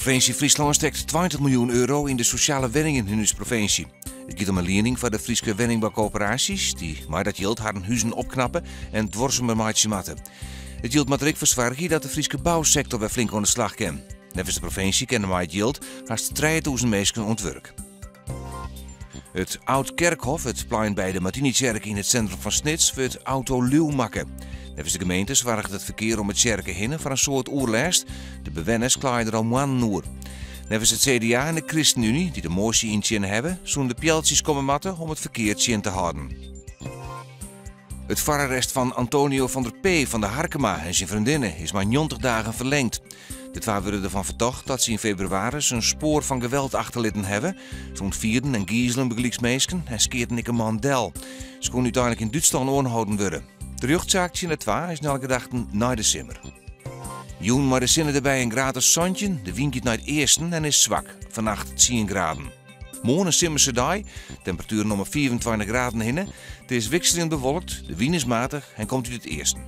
Provincie Friesland steekt 20 miljoen euro in de sociale woningen in de provincie. Het gaat om een lening van de Friese woningbouwcoöperaties die maar dat geld haar huizen opknappen en dwarsen maatje matten. Het geld moet er ook voor zorgen dat de Friese bouwsector weer flink aan de slag kan. Nevens de provincie kennen wij het geld haast 3000 mensen ontwerk. Het Oud Kerkhof, het plein bij de Martinikerk in het centrum van Snits, wordt autoluw maken. Nevens de gemeente zorgt het verkeer om het kerken heen voor een soort oerlijst. De bewoners klaaien er al maanden over. Nevens het CDA en de ChristenUnie, die de motie in tjen hebben, zullen de pjeltjes komen matten om het verkeer tjen te houden. Het voorarrest van Antonio van der P. van de Harkema en zijn vriendinnen is maar 90 dagen verlengd. De twee worden ervan verdacht dat ze in februari een spoor van geweld achterlitten hebben. Ze ontvierden en giezelen begelijksmeesken en skeerden ik een mandel. Ze kon uiteindelijk in Duitsland aangehouden worden. De rechtszaak in de twee is naar gedachten na december. Joen maar de zinnen erbij een gratis zonnetje, de wind gaat naar het eerste en is zwak, vannacht 10 graden. Morgen een simmerse dag, temperatuur nog maar 24 graden hinnen. Het is wisselend bewolkt, de wind is matig en komt uit het eerste.